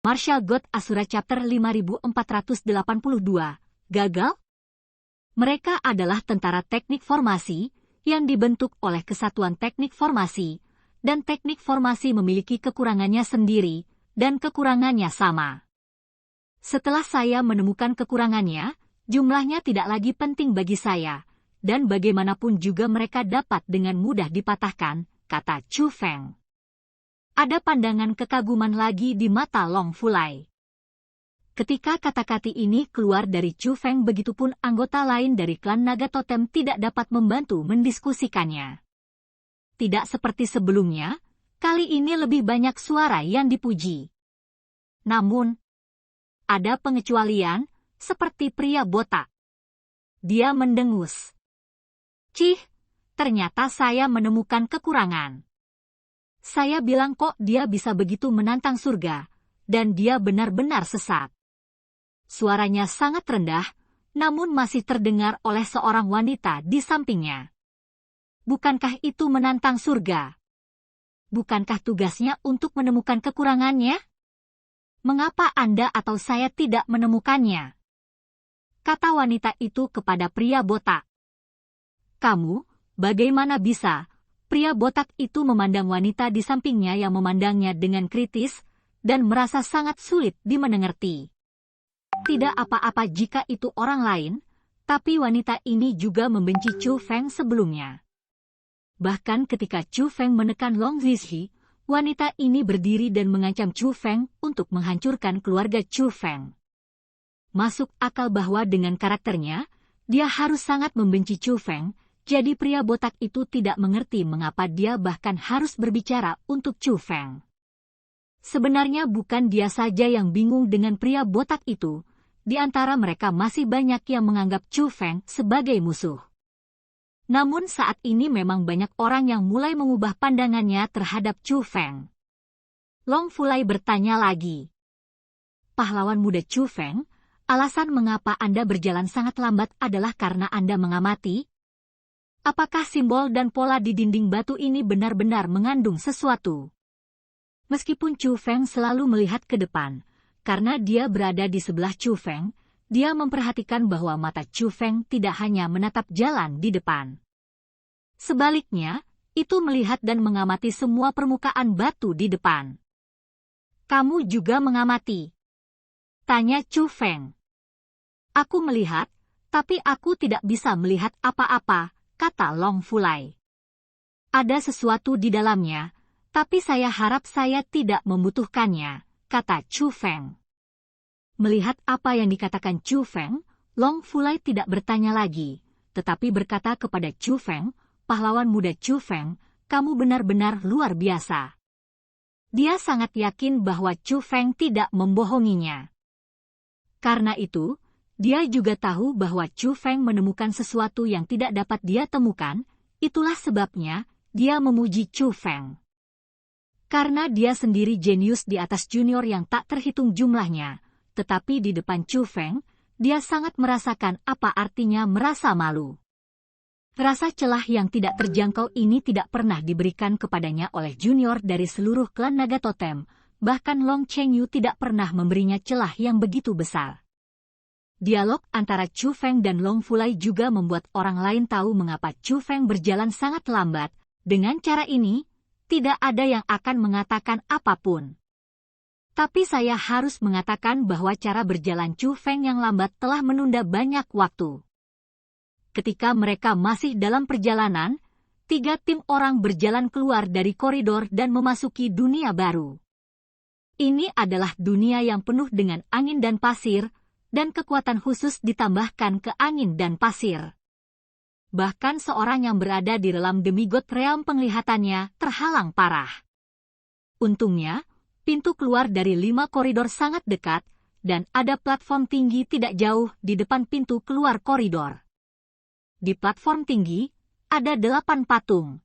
Martial God Asura Chapter 5482, gagal? Mereka adalah tentara teknik formasi yang dibentuk oleh Kesatuan Teknik Formasi, dan teknik formasi memiliki kekurangannya sendiri, dan kekurangannya sama. Setelah saya menemukan kekurangannya, jumlahnya tidak lagi penting bagi saya, dan bagaimanapun juga mereka dapat dengan mudah dipatahkan, kata Chu Feng. Ada pandangan kekaguman lagi di mata Long Fulai. Ketika kata-kata ini keluar dari Chu Feng, begitupun anggota lain dari klan Naga Totem tidak dapat membantu mendiskusikannya. Tidak seperti sebelumnya, kali ini lebih banyak suara yang dipuji. Namun, ada pengecualian, seperti pria botak. Dia mendengus. Cih, ternyata saya menemukan kekurangan. Saya bilang kok dia bisa begitu menantang surga, dan dia benar-benar sesat. Suaranya sangat rendah, namun masih terdengar oleh seorang wanita di sampingnya. Bukankah itu menantang surga? Bukankah tugasnya untuk menemukan kekurangannya? Mengapa Anda atau saya tidak menemukannya? Kata wanita itu kepada pria botak. Kamu, bagaimana bisa? Pria botak itu memandang wanita di sampingnya yang memandangnya dengan kritis, dan merasa sangat sulit dimengerti. Tidak apa-apa jika itu orang lain, tapi wanita ini juga membenci Chu Feng sebelumnya. Bahkan ketika Chu Feng menekan Long Zixi, wanita ini berdiri dan mengancam Chu Feng untuk menghancurkan keluarga Chu Feng. Masuk akal bahwa dengan karakternya, dia harus sangat membenci Chu Feng, jadi pria botak itu tidak mengerti mengapa dia bahkan harus berbicara untuk Chu Feng. Sebenarnya bukan dia saja yang bingung dengan pria botak itu, di antara mereka masih banyak yang menganggap Chu Feng sebagai musuh. Namun saat ini memang banyak orang yang mulai mengubah pandangannya terhadap Chu Feng. Long Fulai bertanya lagi. Pahlawan muda Chu Feng, alasan mengapa Anda berjalan sangat lambat adalah karena Anda mengamati? Apakah simbol dan pola di dinding batu ini benar-benar mengandung sesuatu? Meskipun Chu Feng selalu melihat ke depan, karena dia berada di sebelah Chu Feng, dia memperhatikan bahwa mata Chu Feng tidak hanya menatap jalan di depan. Sebaliknya, itu melihat dan mengamati semua permukaan batu di depan. Kamu juga mengamati? Tanya Chu Feng. Aku melihat, tapi aku tidak bisa melihat apa-apa, kata Long Fulai. Ada sesuatu di dalamnya, tapi saya harap saya tidak membutuhkannya, kata Chu Feng. Melihat apa yang dikatakan Chu Feng, Long Fulai tidak bertanya lagi, tetapi berkata kepada Chu Feng, pahlawan muda Chu Feng, kamu benar-benar luar biasa. Dia sangat yakin bahwa Chu Feng tidak membohonginya. Karena itu, dia juga tahu bahwa Chu Feng menemukan sesuatu yang tidak dapat dia temukan, itulah sebabnya dia memuji Chu Feng. Karena dia sendiri jenius di atas junior yang tak terhitung jumlahnya, tetapi di depan Chu Feng, dia sangat merasakan apa artinya merasa malu. Rasa celah yang tidak terjangkau ini tidak pernah diberikan kepadanya oleh junior dari seluruh klan Naga Totem, bahkan Long Chengyu tidak pernah memberinya celah yang begitu besar. Dialog antara Chu Feng dan Long Fulai juga membuat orang lain tahu mengapa Chu Feng berjalan sangat lambat. Dengan cara ini, tidak ada yang akan mengatakan apapun. Tapi saya harus mengatakan bahwa cara berjalan Chu Feng yang lambat telah menunda banyak waktu. Ketika mereka masih dalam perjalanan, 3 tim orang berjalan keluar dari koridor dan memasuki dunia baru. Ini adalah dunia yang penuh dengan angin dan pasir, dan kekuatan khusus ditambahkan ke angin dan pasir. Bahkan seorang yang berada di dalam demigod realm penglihatannya terhalang parah. Untungnya, pintu keluar dari 5 koridor sangat dekat, dan ada platform tinggi tidak jauh di depan pintu keluar koridor. Di platform tinggi, ada 8 patung.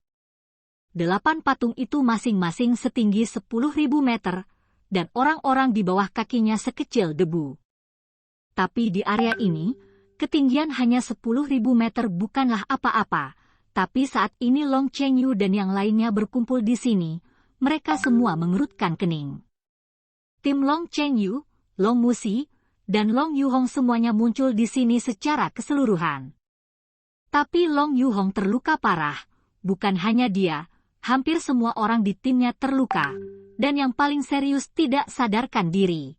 8 patung itu masing-masing setinggi 10.000 meter, dan orang-orang di bawah kakinya sekecil debu. Tapi di area ini, ketinggian hanya 10.000 meter bukanlah apa-apa, tapi saat ini Long Chengyu dan yang lainnya berkumpul di sini, mereka semua mengerutkan kening. Tim Long Chengyu, Long Musi, dan Long Yuhong semuanya muncul di sini secara keseluruhan. Tapi Long Yuhong terluka parah. Bukan hanya dia, hampir semua orang di timnya terluka, dan yang paling serius tidak sadarkan diri.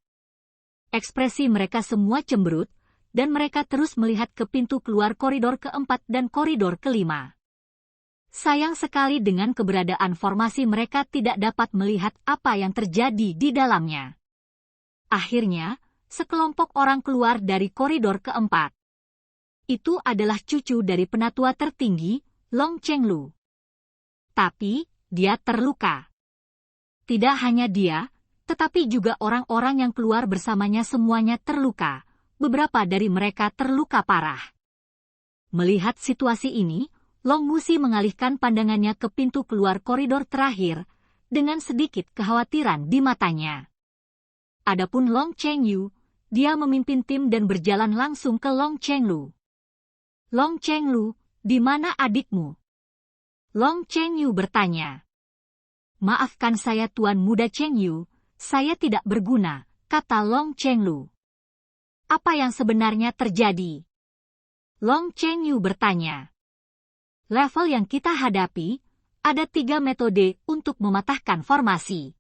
Ekspresi mereka semua cemberut, dan mereka terus melihat ke pintu keluar koridor keempat dan koridor kelima. Sayang sekali dengan keberadaan formasi mereka tidak dapat melihat apa yang terjadi di dalamnya. Akhirnya, sekelompok orang keluar dari koridor keempat. Itu adalah cucu dari penatua tertinggi, Long Chenglu. Tapi, dia terluka. Tidak hanya dia, tetapi juga orang-orang yang keluar bersamanya semuanya terluka. Beberapa dari mereka terluka parah. Melihat situasi ini, Long Musi mengalihkan pandangannya ke pintu keluar koridor terakhir, dengan sedikit kekhawatiran di matanya. Adapun Long Chengyu, dia memimpin tim dan berjalan langsung ke Long Chenglu. Long Chenglu, di mana adikmu? Long Chengyu bertanya. Maafkan saya Tuan Muda Chengyu, saya tidak berguna, kata Long Chenglu. Apa yang sebenarnya terjadi? Long Chengyu bertanya. Level yang kita hadapi, ada 3 metode untuk mematahkan formasi.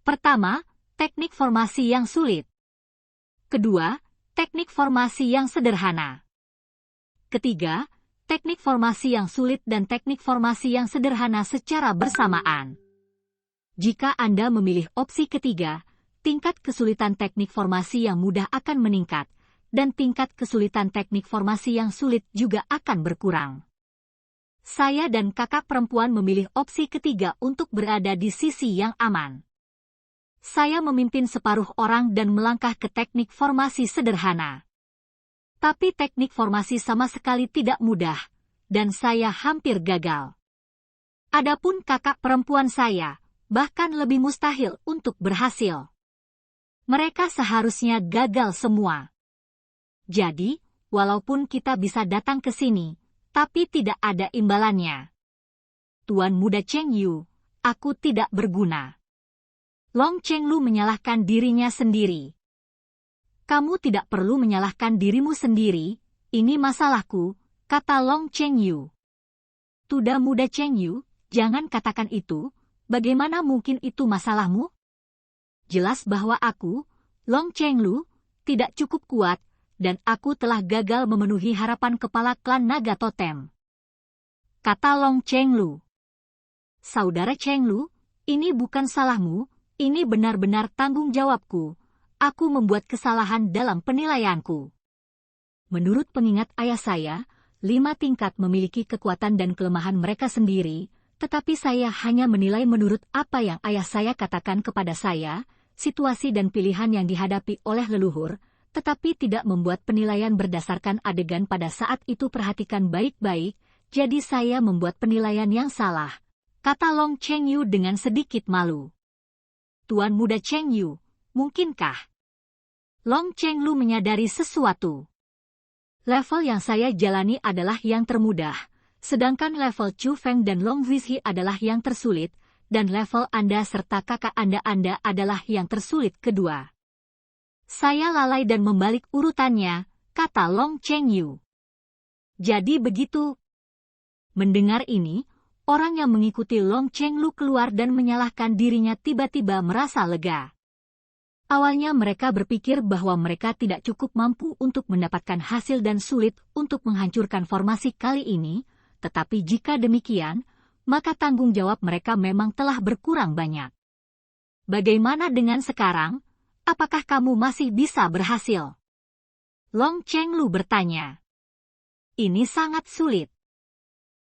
Pertama, teknik formasi yang sulit. Kedua, teknik formasi yang sederhana. Ketiga, teknik formasi yang sulit dan teknik formasi yang sederhana secara bersamaan. Jika Anda memilih opsi ketiga, tingkat kesulitan teknik formasi yang mudah akan meningkat, dan tingkat kesulitan teknik formasi yang sulit juga akan berkurang. Saya dan kakak perempuan memilih opsi ketiga untuk berada di sisi yang aman. Saya memimpin separuh orang dan melangkah ke teknik formasi sederhana. Tapi teknik formasi sama sekali tidak mudah, dan saya hampir gagal. Adapun kakak perempuan saya, bahkan lebih mustahil untuk berhasil. Mereka seharusnya gagal semua. Jadi, walaupun kita bisa datang ke sini, tapi tidak ada imbalannya. Tuan Muda Chengyu, aku tidak berguna. Long Chenglu menyalahkan dirinya sendiri. Kamu tidak perlu menyalahkan dirimu sendiri, ini masalahku, kata Long Chengyu. Tuan Muda Chengyu, jangan katakan itu, bagaimana mungkin itu masalahmu? Jelas bahwa aku, Long Chenglu, tidak cukup kuat, dan aku telah gagal memenuhi harapan kepala klan Naga Totem. Kata Long Chenglu. Saudara Chenglu, ini bukan salahmu, ini benar-benar tanggung jawabku. Aku membuat kesalahan dalam penilaianku. Menurut pengingat ayah saya, 5 tingkat memiliki kekuatan dan kelemahan mereka sendiri, tetapi saya hanya menilai menurut apa yang ayah saya katakan kepada saya, situasi dan pilihan yang dihadapi oleh leluhur, tetapi tidak membuat penilaian berdasarkan adegan pada saat itu. Perhatikan baik-baik, jadi saya membuat penilaian yang salah, kata Long Chengyu dengan sedikit malu. Tuan Muda Chengyu, mungkinkah? Long Chenglu menyadari sesuatu. Level yang saya jalani adalah yang termudah, sedangkan level Chu Feng dan Long Zixi adalah yang tersulit, dan level Anda serta kakak Anda adalah yang tersulit kedua. Saya lalai dan membalik urutannya, kata Long Chengyu. Jadi begitu. Mendengar ini, orang yang mengikuti Long Chenglu keluar dan menyalahkan dirinya tiba-tiba merasa lega. Awalnya mereka berpikir bahwa mereka tidak cukup mampu untuk mendapatkan hasil dan sulit untuk menghancurkan formasi kali ini, tetapi jika demikian, maka tanggung jawab mereka memang telah berkurang banyak. Bagaimana dengan sekarang? Apakah kamu masih bisa berhasil? Long Chenglu bertanya. Ini sangat sulit.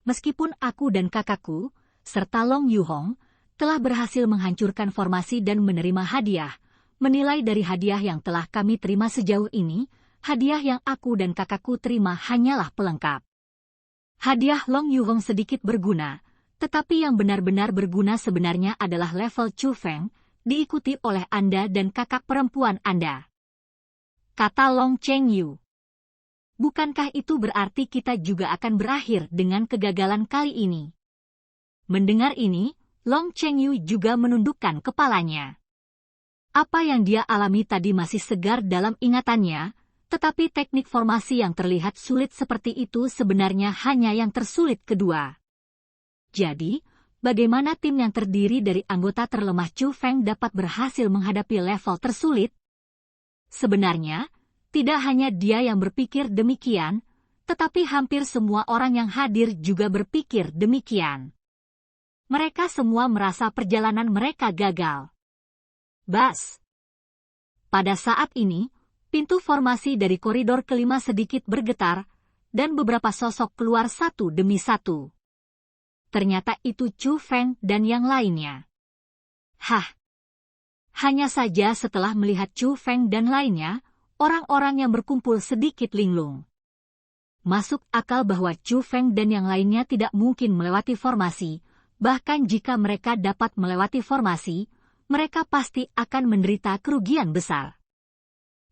Meskipun aku dan kakakku, serta Long Yuhong, telah berhasil menghancurkan formasi dan menerima hadiah, menilai dari hadiah yang telah kami terima sejauh ini, hadiah yang aku dan kakakku terima hanyalah pelengkap. Hadiah Long Yuhong sedikit berguna, tetapi yang benar-benar berguna sebenarnya adalah level Chu Feng, diikuti oleh Anda dan kakak perempuan Anda. Kata Long Chengyu. Bukankah itu berarti kita juga akan berakhir dengan kegagalan kali ini? Mendengar ini, Long Chengyu juga menundukkan kepalanya. Apa yang dia alami tadi masih segar dalam ingatannya, tetapi teknik formasi yang terlihat sulit seperti itu sebenarnya hanya yang tersulit kedua. Jadi, bagaimana tim yang terdiri dari anggota terlemah Chu Feng dapat berhasil menghadapi level tersulit? Sebenarnya, tidak hanya dia yang berpikir demikian, tetapi hampir semua orang yang hadir juga berpikir demikian. Mereka semua merasa perjalanan mereka gagal. Bas. Pada saat ini, pintu formasi dari koridor kelima sedikit bergetar, dan beberapa sosok keluar satu demi satu. Ternyata itu Chu Feng dan yang lainnya. Hah! Hanya saja setelah melihat Chu Feng dan lainnya, orang-orang yang berkumpul sedikit linglung. Masuk akal bahwa Chu Feng dan yang lainnya tidak mungkin melewati formasi, bahkan jika mereka dapat melewati formasi, mereka pasti akan menderita kerugian besar.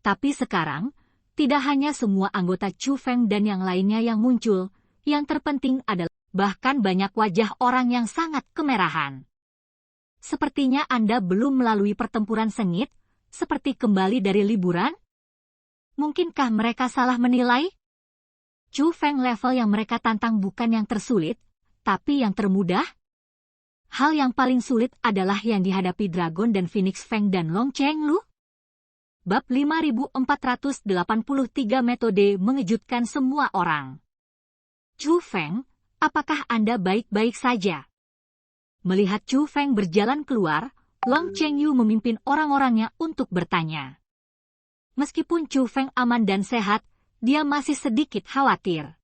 Tapi sekarang, tidak hanya semua anggota Chu Feng dan yang lainnya yang muncul, yang terpenting adalah bahkan banyak wajah orang yang sangat kemerahan. Sepertinya Anda belum melalui pertempuran sengit, seperti kembali dari liburan? Mungkinkah mereka salah menilai? Chu Feng level yang mereka tantang bukan yang tersulit, tapi yang termudah? Hal yang paling sulit adalah yang dihadapi Dragon dan Phoenix Feng dan Long Chenglu. Bab 5483 metode mengejutkan semua orang. Chu Feng, apakah Anda baik-baik saja? Melihat Chu Feng berjalan keluar, Long Chengyu memimpin orang-orangnya untuk bertanya. Meskipun Chu Feng aman dan sehat, dia masih sedikit khawatir.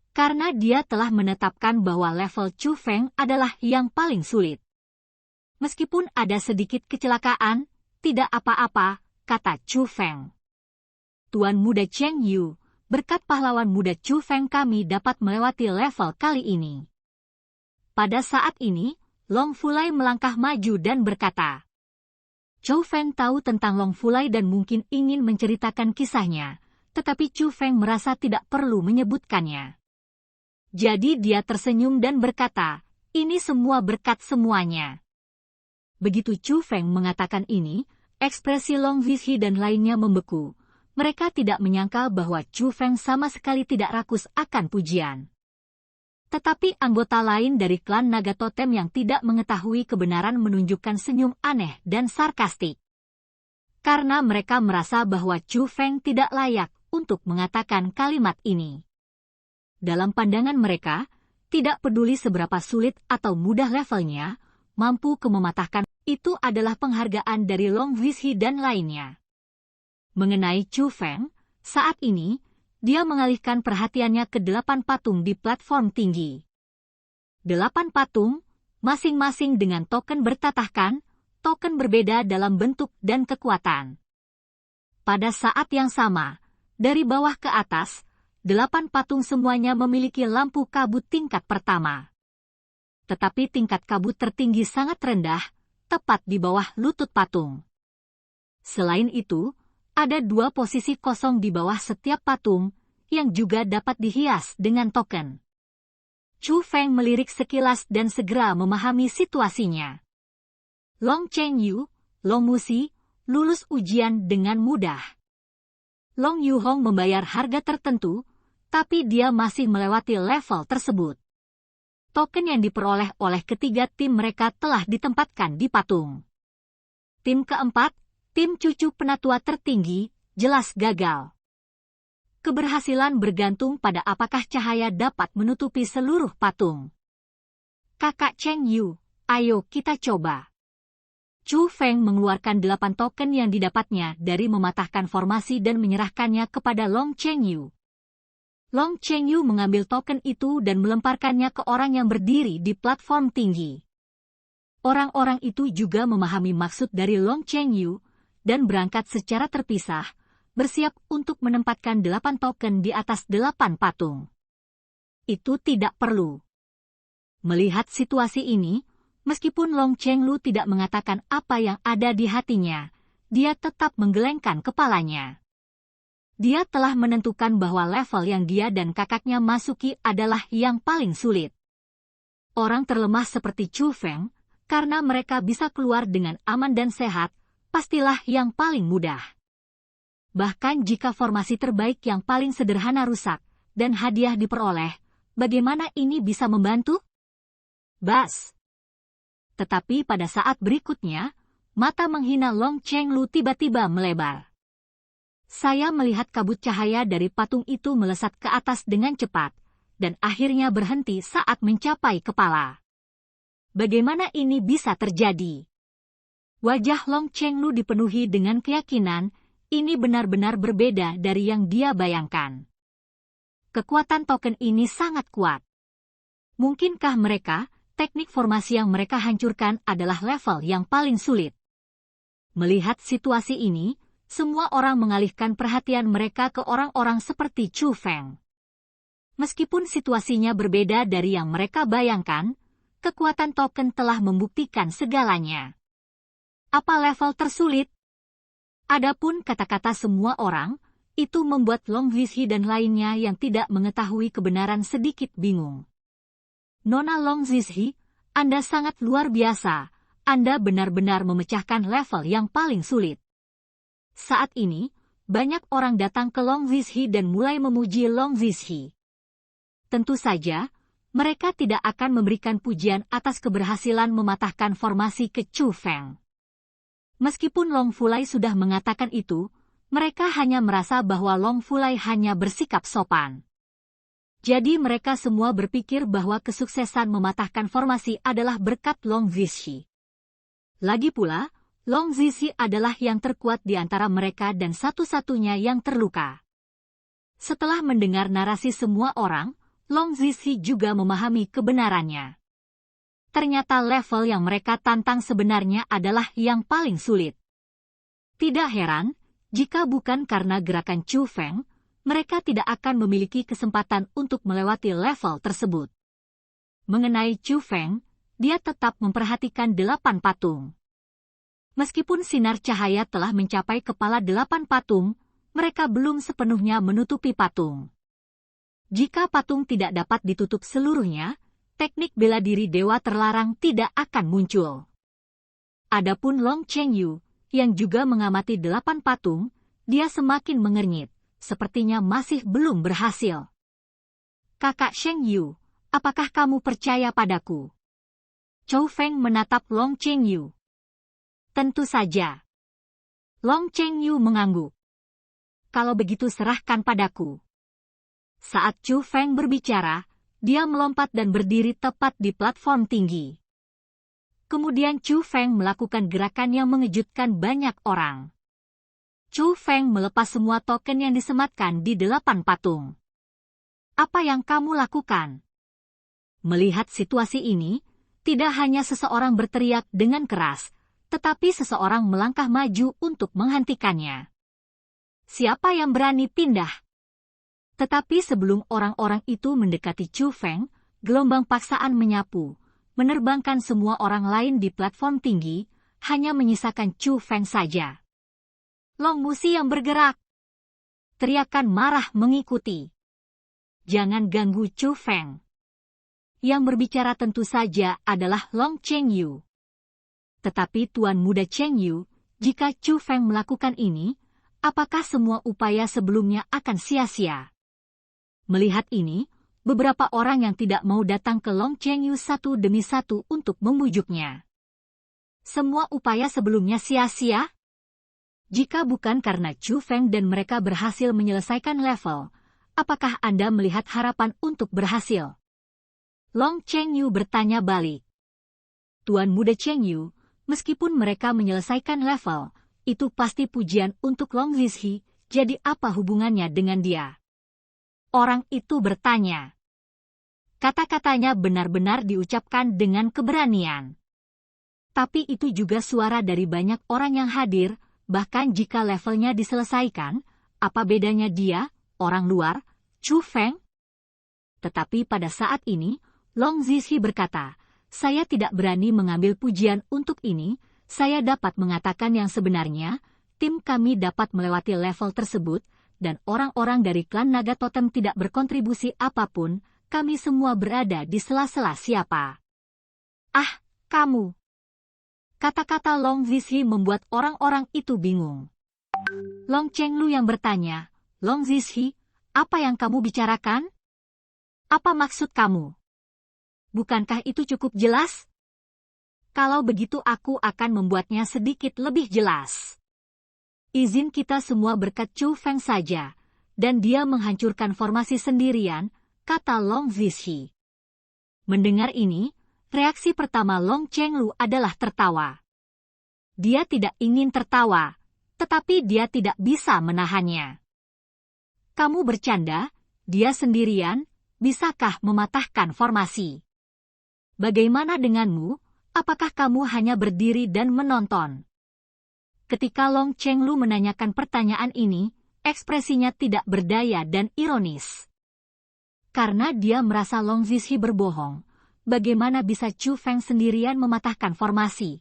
Karena dia telah menetapkan bahwa level Chu Feng adalah yang paling sulit. Meskipun ada sedikit kecelakaan, tidak apa-apa, kata Chu Feng. Tuan Muda Cheng Yu, berkat pahlawan muda Chu Feng kami dapat melewati level kali ini. Pada saat ini, Long Fulai melangkah maju dan berkata. Chu Feng tahu tentang Long Fulai dan mungkin ingin menceritakan kisahnya, tetapi Chu Feng merasa tidak perlu menyebutkannya. Jadi dia tersenyum dan berkata, ini semua berkat semuanya. Begitu Chu Feng mengatakan ini, ekspresi Long Wizhi dan lainnya membeku. Mereka tidak menyangka bahwa Chu Feng sama sekali tidak rakus akan pujian. Tetapi anggota lain dari klan Naga Totem yang tidak mengetahui kebenaran menunjukkan senyum aneh dan sarkastik. Karena mereka merasa bahwa Chu Feng tidak layak untuk mengatakan kalimat ini. Dalam pandangan mereka, tidak peduli seberapa sulit atau mudah levelnya, mampu mematahkan, itu adalah penghargaan dari Long Wizhi dan lainnya. Mengenai Chu Feng, saat ini, dia mengalihkan perhatiannya ke 8 patung di platform tinggi. 8 patung, masing-masing dengan token bertatahkan, token berbeda dalam bentuk dan kekuatan. Pada saat yang sama, dari bawah ke atas, 8 patung semuanya memiliki lampu kabut tingkat pertama. Tetapi tingkat kabut tertinggi sangat rendah, tepat di bawah lutut patung. Selain itu, ada 2 posisi kosong di bawah setiap patung, yang juga dapat dihias dengan token. Chu Feng melirik sekilas dan segera memahami situasinya. Long Chengyu, Long Musi, lulus ujian dengan mudah. Long Yuhong membayar harga tertentu, tapi dia masih melewati level tersebut. Token yang diperoleh oleh ketiga tim mereka telah ditempatkan di patung. Tim keempat, tim cucu penatua tertinggi, jelas gagal. Keberhasilan bergantung pada apakah cahaya dapat menutupi seluruh patung. Kakak Cheng Yu, ayo kita coba. Chu Feng mengeluarkan 8 token yang didapatnya dari mematahkan formasi dan menyerahkannya kepada Long Chengyu. Long Chengyu mengambil token itu dan melemparkannya ke orang yang berdiri di platform tinggi. Orang-orang itu juga memahami maksud dari Long Chengyu dan berangkat secara terpisah, bersiap untuk menempatkan 8 token di atas 8 patung. Itu tidak perlu. Melihat situasi ini, meskipun Long Chenglu tidak mengatakan apa yang ada di hatinya, dia tetap menggelengkan kepalanya. Dia telah menentukan bahwa level yang dia dan kakaknya masuki adalah yang paling sulit. Orang terlemah seperti Chu Feng, karena mereka bisa keluar dengan aman dan sehat, pastilah yang paling mudah. Bahkan jika formasi terbaik yang paling sederhana rusak, dan hadiah diperoleh, bagaimana ini bisa membantu? Bas. Tetapi pada saat berikutnya, mata menghina Long Chenglu tiba-tiba melebar. Saya melihat kabut cahaya dari patung itu melesat ke atas dengan cepat, dan akhirnya berhenti saat mencapai kepala. Bagaimana ini bisa terjadi? Wajah Long Chenglu dipenuhi dengan keyakinan, ini benar-benar berbeda dari yang dia bayangkan. Kekuatan token ini sangat kuat. Mungkinkah mereka, teknik formasi yang mereka hancurkan adalah level yang paling sulit? Melihat situasi ini, semua orang mengalihkan perhatian mereka ke orang-orang seperti Chu Feng. Meskipun situasinya berbeda dari yang mereka bayangkan, kekuatan token telah membuktikan segalanya. Apa level tersulit? Adapun kata-kata semua orang, itu membuat Long Zixi dan lainnya yang tidak mengetahui kebenaran sedikit bingung. Nona Long Zixi, Anda sangat luar biasa. Anda benar-benar memecahkan level yang paling sulit. Saat ini, banyak orang datang ke Long Zixi dan mulai memuji Long Zixi. Tentu saja, mereka tidak akan memberikan pujian atas keberhasilan mematahkan formasi ke Chu Feng. Meskipun Long Fulai sudah mengatakan itu, mereka hanya merasa bahwa Long Fulai hanya bersikap sopan. Jadi mereka semua berpikir bahwa kesuksesan mematahkan formasi adalah berkat Long Zixi. Lagi pula, Long Zixi adalah yang terkuat di antara mereka dan satu-satunya yang terluka. Setelah mendengar narasi semua orang, Long Zixi juga memahami kebenarannya. Ternyata level yang mereka tantang sebenarnya adalah yang paling sulit. Tidak heran, jika bukan karena gerakan Chu Feng, mereka tidak akan memiliki kesempatan untuk melewati level tersebut. Mengenai Chu Feng, dia tetap memperhatikan 8 patung. Meskipun sinar cahaya telah mencapai kepala 8 patung, mereka belum sepenuhnya menutupi patung. Jika patung tidak dapat ditutup seluruhnya, teknik bela diri dewa terlarang tidak akan muncul. Adapun Long Chengyu, yang juga mengamati 8 patung, dia semakin mengernyit, sepertinya masih belum berhasil. Kakak Sheng Yu, apakah kamu percaya padaku? Chou Feng menatap Long Chengyu. Tentu saja. Long Chengyu mengangguk. Kalau begitu serahkan padaku. Saat Chu Feng berbicara, dia melompat dan berdiri tepat di platform tinggi. Kemudian Chu Feng melakukan gerakan yang mengejutkan banyak orang. Chu Feng melepas semua token yang disematkan di 8 patung. Apa yang kamu lakukan? Melihat situasi ini, tidak hanya seseorang berteriak dengan keras, tetapi seseorang melangkah maju untuk menghentikannya. Siapa yang berani pindah? Tetapi sebelum orang-orang itu mendekati Chu Feng, gelombang paksaan menyapu, menerbangkan semua orang lain di platform tinggi, hanya menyisakan Chu Feng saja. Long Musi yang bergerak. Teriakan marah mengikuti. Jangan ganggu Chu Feng. Yang berbicara tentu saja adalah Long Chengyu. Tetapi Tuan Muda Chengyu, jika Chu Feng melakukan ini, apakah semua upaya sebelumnya akan sia-sia? Melihat ini, beberapa orang yang tidak mau datang ke Long Chengyu satu demi satu untuk membujuknya. Semua upaya sebelumnya sia-sia? Jika bukan karena Chu Feng dan mereka berhasil menyelesaikan level, apakah Anda melihat harapan untuk berhasil? Long Chengyu bertanya balik. Tuan Muda Chengyu, meskipun mereka menyelesaikan level, itu pasti pujian untuk Long Zixi, jadi apa hubungannya dengan dia? Orang itu bertanya. Kata-katanya benar-benar diucapkan dengan keberanian. Tapi itu juga suara dari banyak orang yang hadir, bahkan jika levelnya diselesaikan, apa bedanya dia, orang luar, Chu Feng? Tetapi pada saat ini, Long Zixi berkata, saya tidak berani mengambil pujian untuk ini, saya dapat mengatakan yang sebenarnya, tim kami dapat melewati level tersebut, dan orang-orang dari klan Naga Totem tidak berkontribusi apapun, kami semua berada di sela-sela siapa. Ah, kamu. Kata-kata Long Zixi membuat orang-orang itu bingung. Long Chenglu yang bertanya, Long Zixi, apa yang kamu bicarakan? Apa maksud kamu? Bukankah itu cukup jelas? Kalau begitu aku akan membuatnya sedikit lebih jelas. Izin kita semua berkat Chu Feng saja, dan dia menghancurkan formasi sendirian, kata Long Zixi. Mendengar ini, reaksi pertama Long Chenglu adalah tertawa. Dia tidak ingin tertawa, tetapi dia tidak bisa menahannya. Kamu bercanda, dia sendirian, bisakah mematahkan formasi? Bagaimana denganmu, apakah kamu hanya berdiri dan menonton? Ketika Long Chenglu menanyakan pertanyaan ini, ekspresinya tidak berdaya dan ironis. Karena dia merasa Long Zixi berbohong, bagaimana bisa Chu Feng sendirian mematahkan formasi?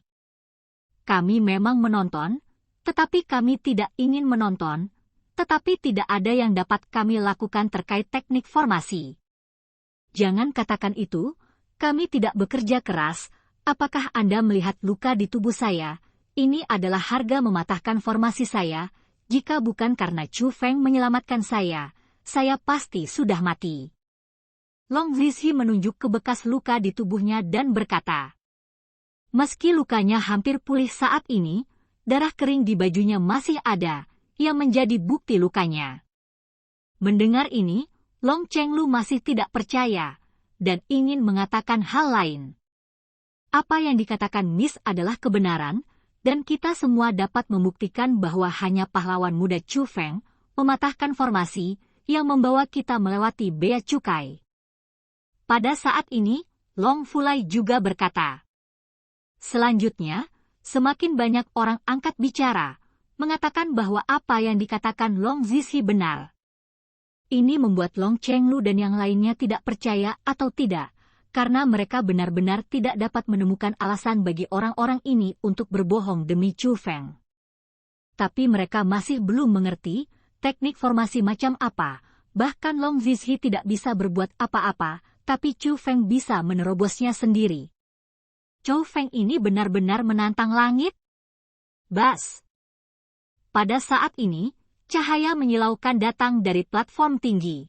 Kami memang menonton, tetapi kami tidak ingin menonton, tetapi tidak ada yang dapat kami lakukan terkait teknik formasi. Jangan katakan itu, kami tidak bekerja keras, apakah Anda melihat luka di tubuh saya? Ini adalah harga mematahkan formasi saya, jika bukan karena Chu Feng menyelamatkan saya pasti sudah mati. Long Zixi menunjuk ke bekas luka di tubuhnya dan berkata, meski lukanya hampir pulih saat ini, darah kering di bajunya masih ada, yang menjadi bukti lukanya. Mendengar ini, Long Chenglu masih tidak percaya, dan ingin mengatakan hal lain. Apa yang dikatakan Miss adalah kebenaran, dan kita semua dapat membuktikan bahwa hanya pahlawan muda Chu Feng mematahkan formasi yang membawa kita melewati bea cukai. Pada saat ini, Long Fulai juga berkata. Selanjutnya, semakin banyak orang angkat bicara, mengatakan bahwa apa yang dikatakan Long Zixi benar. Ini membuat Long Chenglu dan yang lainnya tidak percaya atau tidak, karena mereka benar-benar tidak dapat menemukan alasan bagi orang-orang ini untuk berbohong demi Chu Feng. Tapi mereka masih belum mengerti teknik formasi macam apa, bahkan Long Zixi tidak bisa berbuat apa-apa, tapi Chu Feng bisa menerobosnya sendiri. Chu Feng ini benar-benar menantang langit? Bas! Pada saat ini, cahaya menyilaukan datang dari platform tinggi.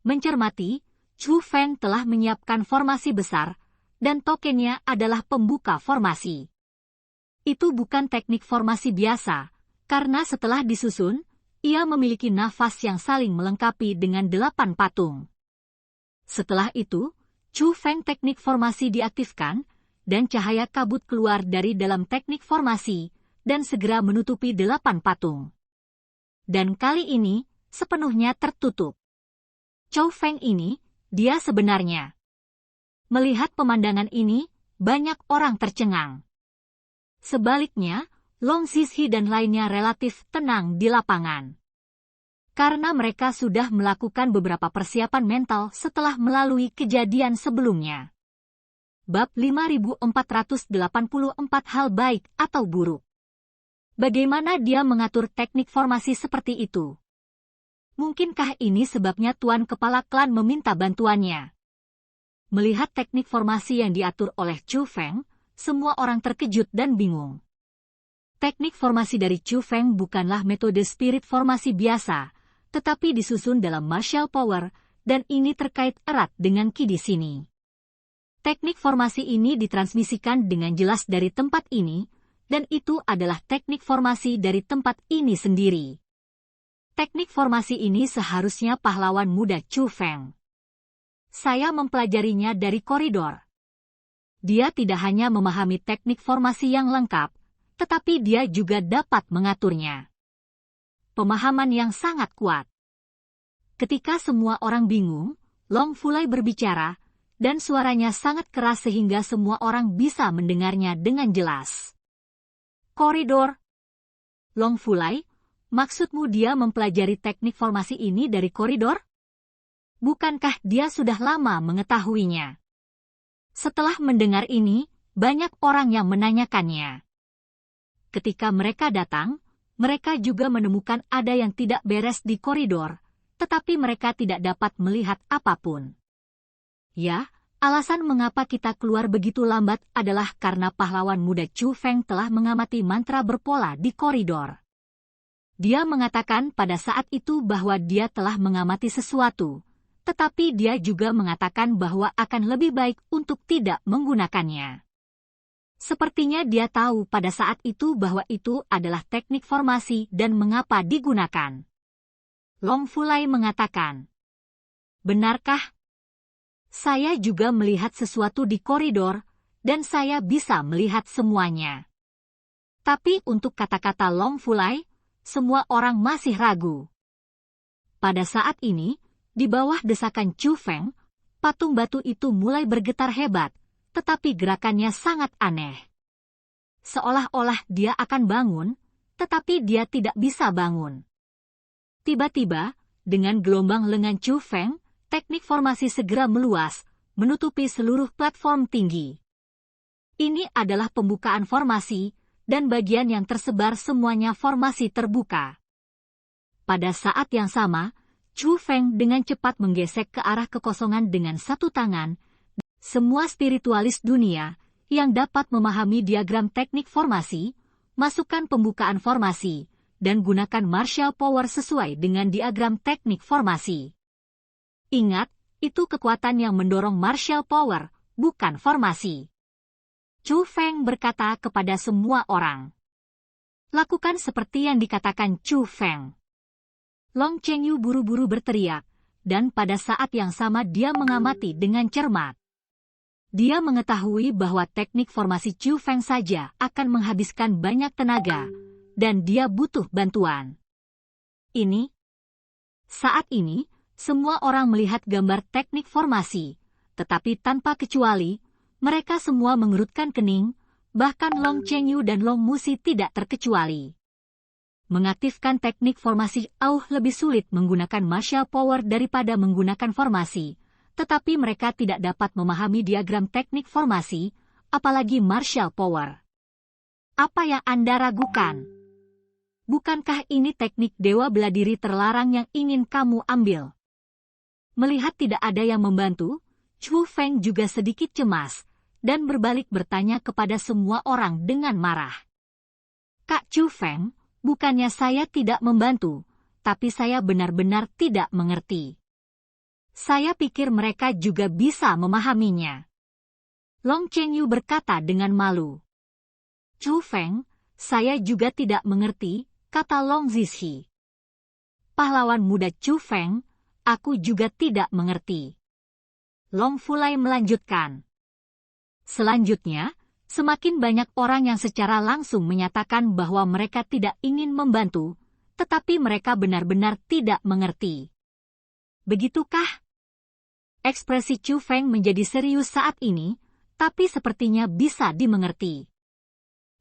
Mencermati, Chu Feng telah menyiapkan formasi besar, dan tokennya adalah pembuka formasi. Itu bukan teknik formasi biasa, karena setelah disusun, ia memiliki nafas yang saling melengkapi dengan 8 patung. Setelah itu, Chu Feng teknik formasi diaktifkan, dan cahaya kabut keluar dari dalam teknik formasi, dan segera menutupi 8 patung. Dan kali ini, sepenuhnya tertutup. Chu Feng ini, dia sebenarnya. Melihat pemandangan ini, banyak orang tercengang. Sebaliknya, Long Zixi dan lainnya relatif tenang di lapangan. Karena mereka sudah melakukan beberapa persiapan mental setelah melalui kejadian sebelumnya. Bab 5484 hal baik atau buruk. Bagaimana dia mengatur teknik formasi seperti itu? Mungkinkah ini sebabnya Tuan Kepala Klan meminta bantuannya? Melihat teknik formasi yang diatur oleh Chu Feng, semua orang terkejut dan bingung. Teknik formasi dari Chu Feng bukanlah metode spirit formasi biasa, tetapi disusun dalam martial power, dan ini terkait erat dengan Qi di sini. Teknik formasi ini ditransmisikan dengan jelas dari tempat ini, dan itu adalah teknik formasi dari tempat ini sendiri. Teknik formasi ini seharusnya pahlawan muda Chu Feng. Saya mempelajarinya dari koridor. Dia tidak hanya memahami teknik formasi yang lengkap, tetapi dia juga dapat mengaturnya. Pemahaman yang sangat kuat. Ketika semua orang bingung, Long Fulai berbicara, dan suaranya sangat keras sehingga semua orang bisa mendengarnya dengan jelas. Koridor. Long Fulai, maksudmu dia mempelajari teknik formasi ini dari koridor? Bukankah dia sudah lama mengetahuinya? Setelah mendengar ini, banyak orang yang menanyakannya. Ketika mereka datang, mereka juga menemukan ada yang tidak beres di koridor, tetapi mereka tidak dapat melihat apapun. Ya, Alasan mengapa kita keluar begitu lambat adalah karena pahlawan muda Chu Feng telah mengamati mantra berpola di koridor. Dia mengatakan pada saat itu bahwa dia telah mengamati sesuatu, tetapi dia juga mengatakan bahwa akan lebih baik untuk tidak menggunakannya. Sepertinya dia tahu pada saat itu bahwa itu adalah teknik formasi dan mengapa digunakan. Long Fulai mengatakan, "Benarkah? Saya juga melihat sesuatu di koridor, dan saya bisa melihat semuanya." Tapi untuk kata-kata Long Fulai, semua orang masih ragu. Pada saat ini, di bawah desakan Chu Feng, patung batu itu mulai bergetar hebat, tetapi gerakannya sangat aneh. Seolah-olah dia akan bangun, tetapi dia tidak bisa bangun. Tiba-tiba, dengan gelombang lengan Chu Feng, teknik formasi segera meluas, menutupi seluruh platform tinggi. Ini adalah pembukaan formasi, dan bagian yang tersebar semuanya formasi terbuka. Pada saat yang sama, Chu Feng dengan cepat menggesek ke arah kekosongan dengan satu tangan. Semua spiritualis dunia yang dapat memahami diagram teknik formasi, masukkan pembukaan formasi, dan gunakan martial power sesuai dengan diagram teknik formasi. Ingat, itu kekuatan yang mendorong martial power, bukan formasi. Chu Feng berkata kepada semua orang. Lakukan seperti yang dikatakan Chu Feng. Long Chengyu buru-buru berteriak, dan pada saat yang sama dia mengamati dengan cermat. Dia mengetahui bahwa teknik formasi Chu Feng saja akan menghabiskan banyak tenaga, dan dia butuh bantuan. Saat ini, semua orang melihat gambar teknik formasi, tetapi tanpa kecuali, mereka semua mengerutkan kening, bahkan Long Chengyu dan Long Musi tidak terkecuali. Mengaktifkan teknik formasi jauh lebih sulit menggunakan martial power daripada menggunakan formasi, tetapi mereka tidak dapat memahami diagram teknik formasi, apalagi martial power. Apa yang Anda ragukan? Bukankah ini teknik Dewa Beladiri terlarang yang ingin kamu ambil? Melihat tidak ada yang membantu, Chu Feng juga sedikit cemas, dan berbalik bertanya kepada semua orang dengan marah. Kak Chu Feng, bukannya saya tidak membantu, tapi saya benar-benar tidak mengerti. Saya pikir mereka juga bisa memahaminya. Long Chengyu berkata dengan malu. Chu Feng, saya juga tidak mengerti, kata Long Zixi. Pahlawan muda Chu Feng, aku juga tidak mengerti. Long Fulai melanjutkan. Selanjutnya, semakin banyak orang yang secara langsung menyatakan bahwa mereka tidak ingin membantu, tetapi mereka benar-benar tidak mengerti. Begitukah? Ekspresi Chu Feng menjadi serius saat ini, tapi sepertinya bisa dimengerti.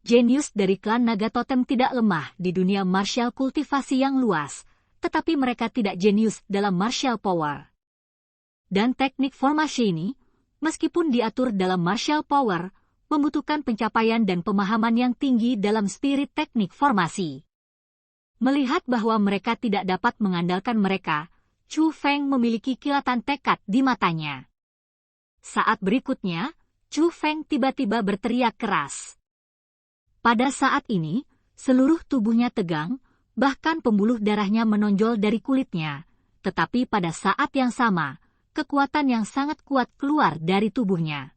Jenius dari klan Naga Totem tidak lemah di dunia martial kultivasi yang luas, tetapi mereka tidak jenius dalam martial power. Dan teknik formasi ini, meskipun diatur dalam martial power, membutuhkan pencapaian dan pemahaman yang tinggi dalam spirit teknik formasi. Melihat bahwa mereka tidak dapat mengandalkan mereka, Chu Feng memiliki kilatan tekad di matanya. Saat berikutnya, Chu Feng tiba-tiba berteriak keras. Pada saat ini, seluruh tubuhnya tegang, bahkan pembuluh darahnya menonjol dari kulitnya, tetapi pada saat yang sama, kekuatan yang sangat kuat keluar dari tubuhnya.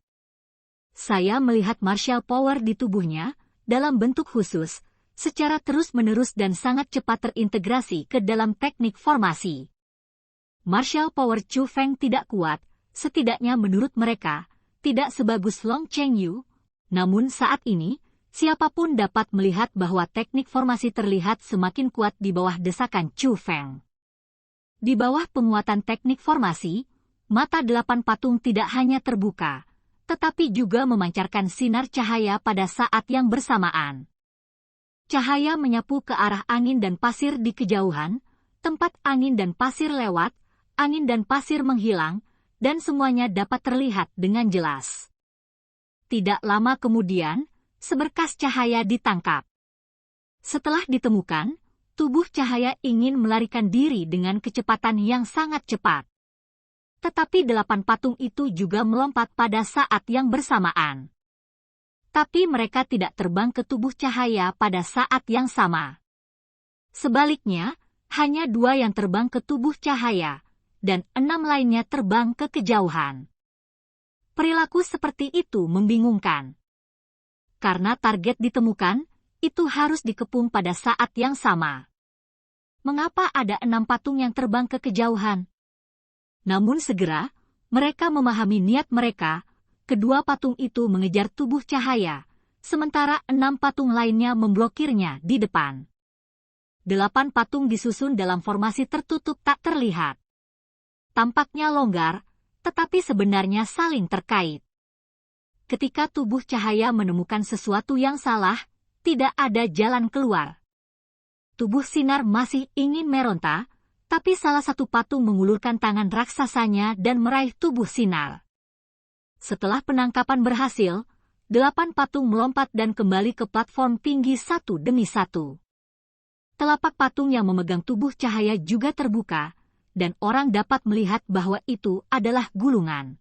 Saya melihat martial power di tubuhnya, dalam bentuk khusus, secara terus-menerus dan sangat cepat terintegrasi ke dalam teknik formasi. Martial power Chu Feng tidak kuat, setidaknya menurut mereka, tidak sebagus Long Chengyu, namun saat ini, siapapun dapat melihat bahwa teknik formasi terlihat semakin kuat di bawah desakan Chu Feng. Di bawah penguatan teknik formasi, mata 8 patung tidak hanya terbuka, tetapi juga memancarkan sinar cahaya pada saat yang bersamaan. Cahaya menyapu ke arah angin dan pasir di kejauhan, tempat angin dan pasir lewat, angin dan pasir menghilang, dan semuanya dapat terlihat dengan jelas. Tidak lama kemudian, seberkas cahaya ditangkap. Setelah ditemukan, tubuh cahaya ingin melarikan diri dengan kecepatan yang sangat cepat. Tetapi 8 patung itu juga melompat pada saat yang bersamaan. Tapi mereka tidak terbang ke tubuh cahaya pada saat yang sama. Sebaliknya, hanya 2 yang terbang ke tubuh cahaya, dan 6 lainnya terbang ke kejauhan. Perilaku seperti itu membingungkan. Karena target ditemukan, itu harus dikepung pada saat yang sama. Mengapa ada 6 patung yang terbang ke kejauhan? Namun segera, mereka memahami niat mereka, kedua patung itu mengejar tubuh cahaya, sementara 6 patung lainnya memblokirnya di depan. 8 patung disusun dalam formasi tertutup tak terlihat. Tampaknya longgar, tetapi sebenarnya saling terkait. Ketika tubuh cahaya menemukan sesuatu yang salah, tidak ada jalan keluar. Tubuh sinar masih ingin meronta, tapi salah satu patung mengulurkan tangan raksasanya dan meraih tubuh sinar. Setelah penangkapan berhasil, 8 patung melompat dan kembali ke platform tinggi satu demi satu. Telapak patung yang memegang tubuh cahaya juga terbuka, dan orang dapat melihat bahwa itu adalah gulungan.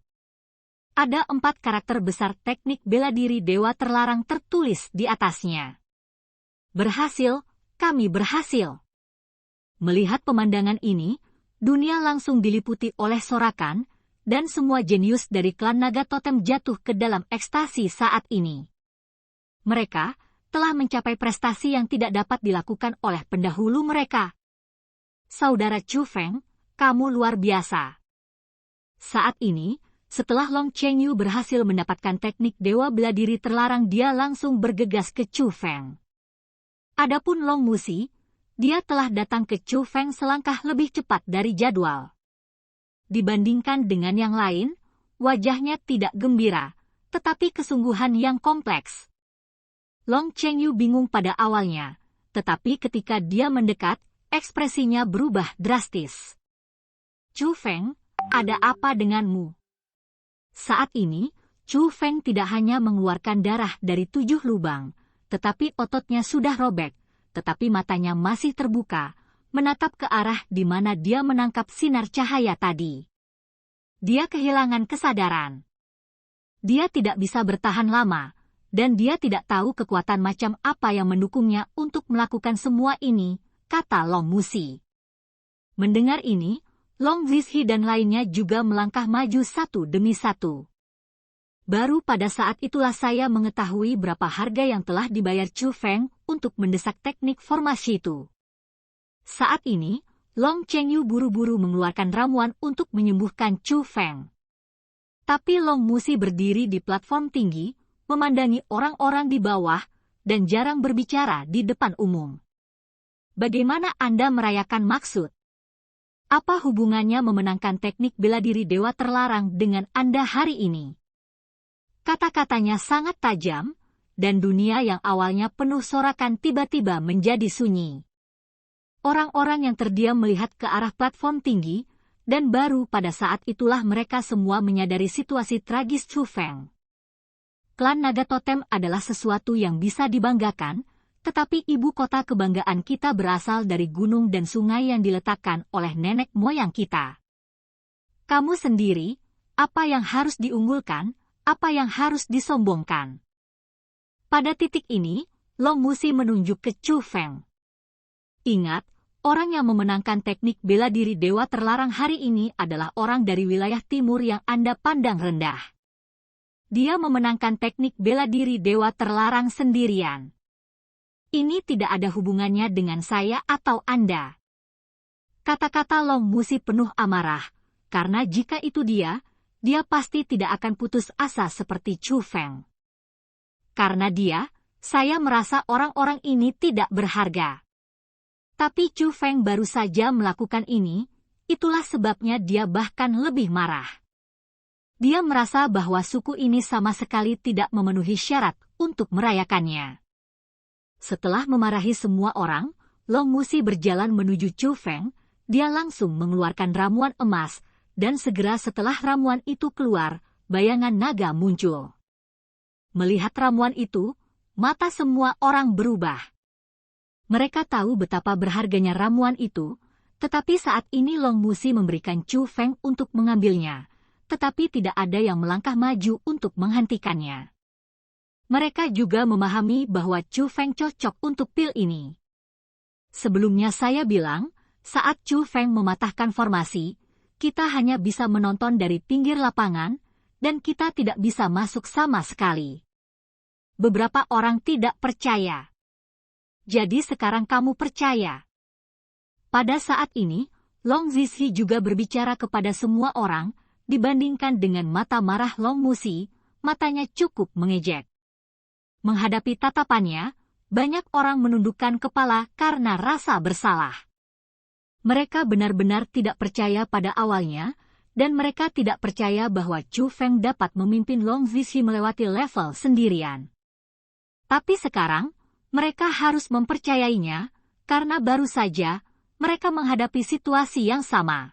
Ada 4 karakter besar teknik bela diri dewa terlarang tertulis di atasnya. Berhasil, kami berhasil. Melihat pemandangan ini, dunia langsung diliputi oleh sorakan, dan semua jenius dari klan naga totem jatuh ke dalam ekstasi saat ini. Mereka telah mencapai prestasi yang tidak dapat dilakukan oleh pendahulu mereka. Saudara Chu Feng, kamu luar biasa. Saat ini, setelah Long Chengyu berhasil mendapatkan teknik dewa bela diri terlarang, dia langsung bergegas ke Chu Feng. Adapun Long Musi, dia telah datang ke Chu Feng selangkah lebih cepat dari jadwal. Dibandingkan dengan yang lain, wajahnya tidak gembira, tetapi kesungguhan yang kompleks. Long Chengyu bingung pada awalnya, tetapi ketika dia mendekat, ekspresinya berubah drastis. Chu Feng, ada apa denganmu? Saat ini, Chu Feng tidak hanya mengeluarkan darah dari 7 lubang, tetapi ototnya sudah robek, tetapi matanya masih terbuka, menatap ke arah di mana dia menangkap sinar cahaya tadi. Dia kehilangan kesadaran. Dia tidak bisa bertahan lama, dan dia tidak tahu kekuatan macam apa yang mendukungnya untuk melakukan semua ini, kata Long Musi. Mendengar ini, Long Zizhi dan lainnya juga melangkah maju satu demi satu. Baru pada saat itulah saya mengetahui berapa harga yang telah dibayar Chu Feng untuk mendesak teknik formasi itu. Saat ini, Long Chengyu buru-buru mengeluarkan ramuan untuk menyembuhkan Chu Feng. Tapi Long Musi berdiri di platform tinggi, memandangi orang-orang di bawah, dan jarang berbicara di depan umum. Bagaimana Anda merayakan maksud? Apa hubungannya memenangkan teknik bela diri dewa terlarang dengan Anda hari ini? Kata-katanya sangat tajam, dan dunia yang awalnya penuh sorakan tiba-tiba menjadi sunyi. Orang-orang yang terdiam melihat ke arah platform tinggi, dan baru pada saat itulah mereka semua menyadari situasi tragis Chu Feng. Klan Naga Totem adalah sesuatu yang bisa dibanggakan, tetapi ibu kota kebanggaan kita berasal dari gunung dan sungai yang diletakkan oleh nenek moyang kita. Kamu sendiri, apa yang harus diunggulkan, apa yang harus disombongkan? Pada titik ini, Long Musi menunjuk ke Chu Feng. Ingat, orang yang memenangkan teknik bela diri dewa terlarang hari ini adalah orang dari wilayah timur yang Anda pandang rendah. Dia memenangkan teknik bela diri dewa terlarang sendirian. Ini tidak ada hubungannya dengan saya atau Anda. Kata-kata Long Musi penuh amarah, karena jika itu dia pasti tidak akan putus asa seperti Chu Feng. Karena dia, saya merasa orang-orang ini tidak berharga. Tapi Chu Feng baru saja melakukan ini, itulah sebabnya dia bahkan lebih marah. Dia merasa bahwa suku ini sama sekali tidak memenuhi syarat untuk merayakannya. Setelah memarahi semua orang, Long Musi berjalan menuju Chu Feng, dia langsung mengeluarkan ramuan emas, dan segera setelah ramuan itu keluar, bayangan naga muncul. Melihat ramuan itu, mata semua orang berubah. Mereka tahu betapa berharganya ramuan itu, Tetapi saat ini Long Musi memberikan Chu Feng untuk mengambilnya, tetapi tidak ada yang melangkah maju untuk menghentikannya. Mereka juga memahami bahwa Chu Feng cocok untuk pil ini. Sebelumnya saya bilang, saat Chu Feng mematahkan formasi, kita hanya bisa menonton dari pinggir lapangan, dan kita tidak bisa masuk sama sekali. Beberapa orang tidak percaya. Jadi sekarang kamu percaya. Pada saat ini, Long Zixi juga berbicara kepada semua orang, dibandingkan dengan mata marah Long Musi, matanya cukup mengejek. Menghadapi tatapannya, banyak orang menundukkan kepala karena rasa bersalah. Mereka benar-benar tidak percaya pada awalnya, dan mereka tidak percaya bahwa Chu Feng dapat memimpin Long Zixi melewati level sendirian. Tapi sekarang, mereka harus mempercayainya, karena baru saja mereka menghadapi situasi yang sama.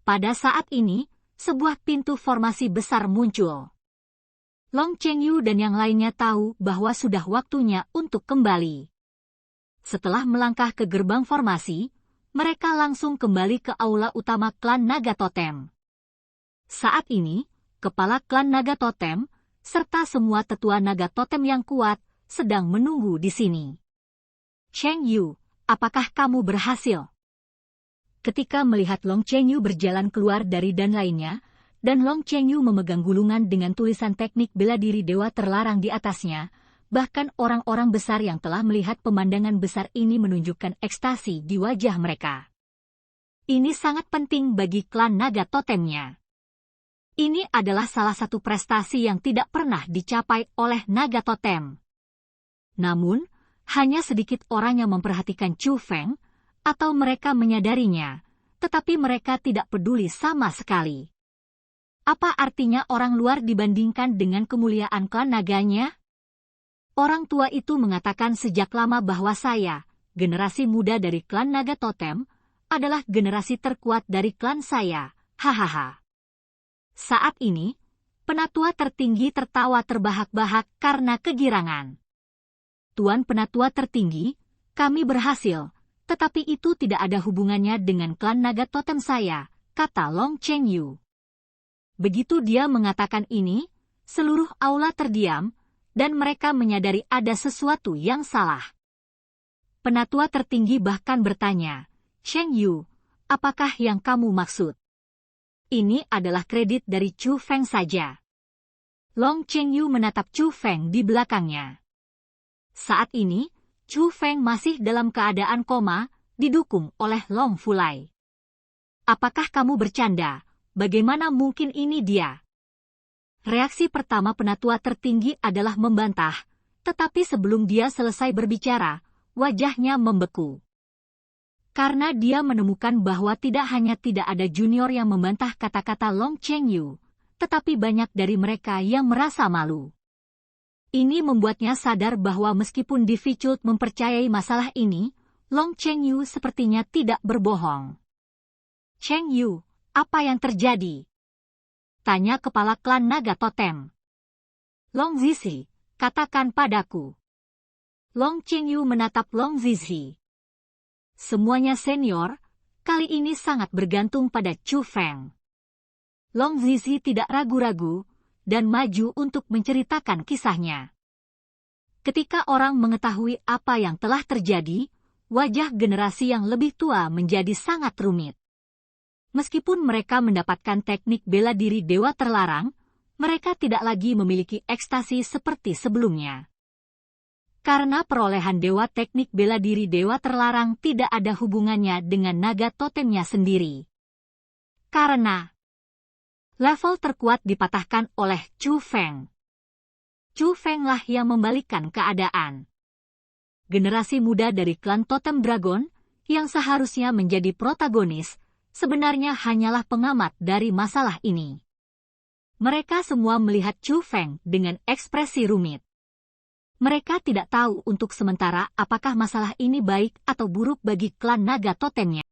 Pada saat ini, sebuah pintu formasi besar muncul. Long Chengyu dan yang lainnya tahu bahwa sudah waktunya untuk kembali. Setelah melangkah ke gerbang formasi, mereka langsung kembali ke aula utama klan Naga Totem. Saat ini, kepala klan Naga Totem, serta semua tetua Naga Totem yang kuat, sedang menunggu di sini. Cheng Yu, apakah kamu berhasil? Ketika melihat Long Chengyu berjalan keluar dari dan lainnya, dan Long Chengyu memegang gulungan dengan tulisan teknik bela diri dewa terlarang di atasnya, bahkan orang-orang besar yang telah melihat pemandangan besar ini menunjukkan ekstasi di wajah mereka. Ini sangat penting bagi klan Naga Totemnya. Ini adalah salah satu prestasi yang tidak pernah dicapai oleh Naga Totem. Namun, hanya sedikit orang yang memperhatikan Chu Feng, atau mereka menyadarinya, tetapi mereka tidak peduli sama sekali. Apa artinya orang luar dibandingkan dengan kemuliaan klan naganya? Orang tua itu mengatakan sejak lama bahwa saya, generasi muda dari klan Naga Totem, adalah generasi terkuat dari klan saya, hahaha. Saat ini, penatua tertinggi tertawa terbahak-bahak karena kegirangan. Tuan penatua tertinggi, kami berhasil, tetapi itu tidak ada hubungannya dengan klan Naga Totem saya, kata Long Chengyu. Begitu dia mengatakan ini, seluruh aula terdiam, dan mereka menyadari ada sesuatu yang salah. Penatua tertinggi bahkan bertanya, Cheng Yu, apakah yang kamu maksud? Ini adalah kredit dari Chu Feng saja. Long Chengyu menatap Chu Feng di belakangnya. Saat ini, Chu Feng masih dalam keadaan koma, didukung oleh Long Fulai. Apakah kamu bercanda? Bagaimana mungkin ini dia? Reaksi pertama penatua tertinggi adalah membantah, tetapi sebelum dia selesai berbicara, wajahnya membeku. Karena dia menemukan bahwa tidak hanya tidak ada junior yang membantah kata-kata Long Chengyu, tetapi banyak dari mereka yang merasa malu. Ini membuatnya sadar bahwa meskipun Difficult mempercayai masalah ini, Long Chengyu sepertinya tidak berbohong. Chengyu, apa yang terjadi? Tanya kepala klan Naga Totem. Long Zixi, katakan padaku. Long Chengyu menatap Long Zixi. Semuanya senior, kali ini sangat bergantung pada Chu Feng. Long Zixi tidak ragu-ragu, dan maju untuk menceritakan kisahnya. Ketika orang mengetahui apa yang telah terjadi, wajah generasi yang lebih tua menjadi sangat rumit. Meskipun mereka mendapatkan teknik bela diri dewa terlarang, mereka tidak lagi memiliki ekstasi seperti sebelumnya. Karena perolehan dewa teknik bela diri dewa terlarang tidak ada hubungannya dengan Naga Totemnya sendiri. Karena level terkuat dipatahkan oleh Chu Feng. Chu Feng lah yang membalikkan keadaan. Generasi muda dari klan Totem Dragon, yang seharusnya menjadi protagonis, sebenarnya hanyalah pengamat dari masalah ini. Mereka semua melihat Chu Feng dengan ekspresi rumit. Mereka tidak tahu untuk sementara apakah masalah ini baik atau buruk bagi klan Naga Totemnya.